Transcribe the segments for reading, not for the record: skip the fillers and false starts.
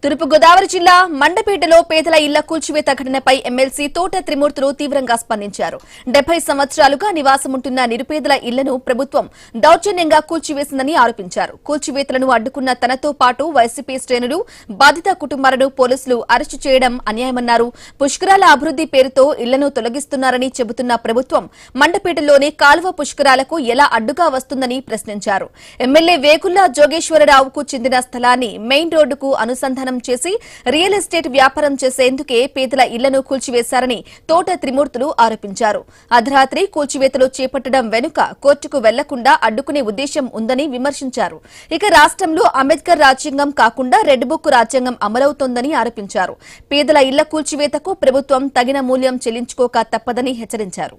తూర్పు గోదావరి జిల్లా మండపేటలో పేదల ఇళ్ల కూల్చివేత ఘటనపై ఎమ్మెల్సీ తోట త్రిమూర్తులు తీవ్రంగా స్పందించారు. 70 సంవత్సరాలుగా నివాసముంటున్న నిరుపేదల ఇళ్లను ప్రభుత్వం దౌర్జన్యంగా కూల్చివేసిందని ఆరోపించారు. కూల్చివేతలను అడ్డుకున్న తనతో పాటు వైసీపీ శ్రేణులు, బాధిత కుటుంబాలను పోలీసులు అరెస్టు చేయడం అన్యాయమన్నారు. పుష్కరాల అభివృద్ది పేరుతో ఇళ్లను తొలగిస్తున్నారని చెబుతున్న ప్రభుత్వం మండపేటలోని కాలువ పుష్కరాలకు ఎలా అడ్డుగా వస్తుందని ప్రశ్నించారు. ఎమ్మెల్యే వేగుళ్ల జోగేశ్వరరావుకు చెందిన స్థలాన్ని మెయిన్ రోడ్డుకు అనుసంధానం చేసి రియల్ ఎస్టేట్ వ్యాపారం చేసేందుకే పేదల ఇళ్లను కూల్చివేశారని తోట త్రిమూర్తులు ఆరోపించారు. అర్ధరాత్రి కూల్చివేతలు చేపట్టడం వెనుక కోర్టుకు వెళ్లకుండా అడ్డుకునే ఉద్దేశం ఉందని విమర్శించారు. ఇక రాష్ట్రంలో అంబేద్కర్ రాజ్యాంగం కాకుండా రెడ్ బుక్ రాజ్యాంగం అమలవుతోందని ఆరోపించారు. పేదల ఇళ్ల కూల్చివేతకు ప్రభుత్వం తగిన మూల్యం చెల్లించుకోక తప్పదని హెచ్చరించారు.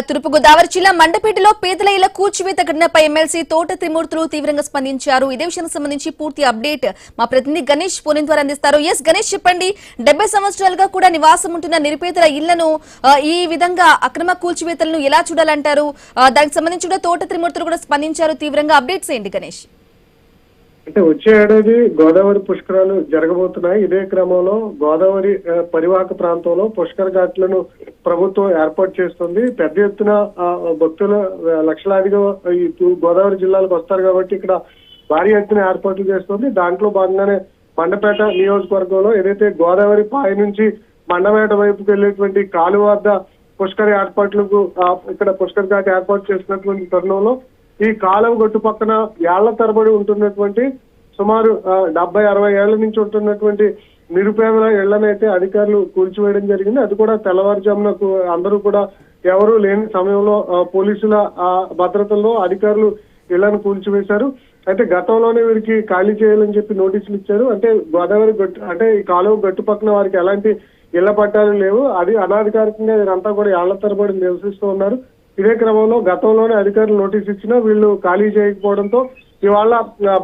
తూర్పు గోదావరి జిల్లా మండపేటలో పేదల ఇళ్ల కూల్చివేత ఘటనపై ఎమ్మెల్సీ తోట త్రిమూర్తులు తీవ్రంగా స్పందించారు. ఇదే విషయానికి సంబంధించి పూర్తి అప్డేట్ మా ప్రతినిధి గణేష్ ఫోన్ ద్వారా అందిస్తారు. గణేష్, చెప్పండి. 70 సంవత్సరాలుగా కూడా నివాసం ఉంటున్న నిరుపేదల ఇళ్లను ఈ విధంగా అక్రమ కూల్చివేతలను ఎలా చూడాలంటారు? దానికి సంబంధించి కూడా తోట త్రిమూర్తులు కూడా స్పందించారు తీవ్రంగా. అప్డేట్స్ ఏంటి గణేష్? అంటే వచ్చే ఏడాది గోదావరి పుష్కరాలు జరగబోతున్నాయి. ఇదే క్రమంలో గోదావరి పరివాహక ప్రాంతంలో పుష్కర ఘాట్లను ప్రభుత్వం ఏర్పాటు చేస్తుంది. పెద్ద ఎత్తున భక్తులు లక్షలాదిగా ఈ గోదావరి జిల్లాలకు వస్తారు కాబట్టి ఇక్కడ భారీ ఎత్తున ఏర్పాట్లు చేస్తుంది. దాంట్లో భాగంగానే మండపేట నియోజకవర్గంలో ఏదైతే గోదావరి పాయ నుంచి మండపేట వైపుకి వెళ్లేటువంటి కాలువ వద్ద పుష్కర ఏర్పాట్లకు ఇక్కడ పుష్కర ఘాట్ ఏర్పాటు చేసినటువంటి తరుణంలో ఈ కాలువ గట్టు పక్కన ఏళ్ల తరబడి ఉంటున్నటువంటి సుమారు 70-60 ఏళ్ల నుంచి ఉంటున్నటువంటి నిరుపేదల ఇళ్లనైతే అధికారులు కూల్చివేయడం జరిగింది. అది కూడా తెల్లవారుజామున అందరూ కూడా ఎవరూ లేని సమయంలో పోలీసుల భద్రతల్లో అధికారులు ఇళ్లను కూల్చివేశారు. అయితే గతంలోనే వీరికి ఖాళీ చేయాలని చెప్పి నోటీసులు ఇచ్చారు. అంటే గోదావరి గట్టు అంటే ఈ కాలువ గట్టు పక్కన వారికి ఎలాంటి ఇళ్ల పట్టాలు లేవు. అది అనాధికారికంగా వీరంతా కూడా ఏళ్ల తరబడి నివసిస్తూ ఉన్నారు. ఇదే క్రమంలో గతంలోనే అధికారులు నోటీస్ ఇచ్చినా వీళ్ళు ఖాళీ చేయకపోవడంతో ఇవాళ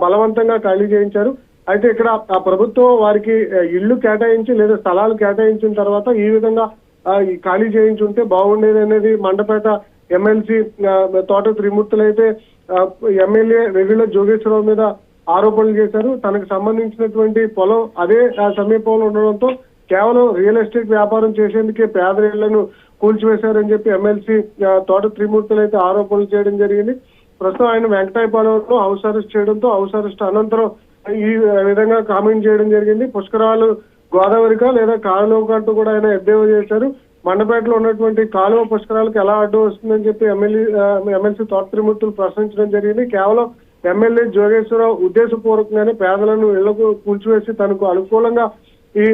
బలవంతంగా ఖాళీ చేయించారు. అయితే ఇక్కడ ప్రభుత్వం వారికి ఇళ్లు కేటాయించి లేదా స్థలాలు కేటాయించిన తర్వాత ఈ విధంగా ఖాళీ చేయించుంటే బాగుండేది అనేది మండపేట ఎమ్మెల్సీ తోట త్రిమూర్తులు అయితే ఎమ్మెల్యే వేగుళ్ల జోగేశ్వరరావు మీద ఆరోపణలు చేశారు. తనకు సంబంధించినటువంటి పొలం అదే సమీపంలో ఉండడంతో కేవలం రియల్ ఎస్టేట్ వ్యాపారం చేసేందుకే పేదల ఇళ్లను కూల్చివేశారని చెప్పి ఎమ్మెల్సీ తోట త్రిమూర్తులు అయితే ఆరోపణలు చేయడం జరిగింది. ప్రస్తుతం ఆయన వెంకటాయపాలెంలో హౌస్ అరెస్ట్ చేయడంతో హౌస్ అరెస్ట్ అనంతరం ఈ విధంగా కామెంట్ చేయడం జరిగింది. పుష్కరాలు గోదావరికా లేదా కాలువకు అంటూ కూడా ఆయన ఎద్దేవా చేశారు. మండపేటలో ఉన్నటువంటి కాలువ పుష్కరాలకు ఎలా అడ్డు వస్తుందని చెప్పి ఎమ్మెల్సీ తోట త్రిమూర్తులు ప్రశ్నించడం జరిగింది. కేవలం ఎమ్మెల్యే జోగేశ్వరరావు ఉద్దేశపూర్వకంగానే పేదలను ఇళ్లకు కూల్చివేసి తనకు అనుకూలంగా ఈ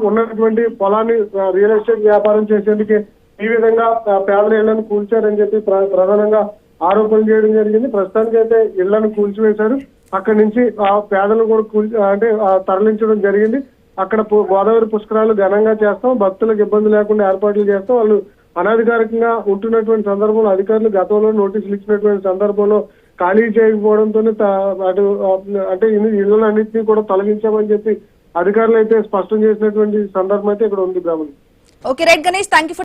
ఉన్నటువంటి పొలాన్ని రియల్ ఎస్టేట్ వ్యాపారం చేసేందుకే ఈ విధంగా పేదల ఇళ్లను కూల్చారని చెప్పి ప్రధానంగా ఆరోపణలు చేయడం జరిగింది. ప్రస్తుతానికి అయితే ఇళ్లను కూల్చివేశారు. అక్కడి నుంచి ఆ పేదలను కూడా తరలించడం జరిగింది. అక్కడ గోదావరి పుష్కరాలు ఘనంగా చేస్తాం, భక్తులకు ఇబ్బంది లేకుండా ఏర్పాట్లు చేస్తాం. వాళ్ళు అనధికారికంగా ఉంటున్నటువంటి సందర్భంలో అధికారులు గతంలో నోటీసులు ఇచ్చినటువంటి సందర్భంలో ఖాళీ చేయకపోవడంతోనే అంటే ఇళ్లన్నింటినీ కూడా తొలగించామని చెప్పి అధికారులు అయితే స్పష్టం చేసినటువంటి సందర్భం అయితే ఇక్కడ ఉంది. Okay right Ganesh, thank you.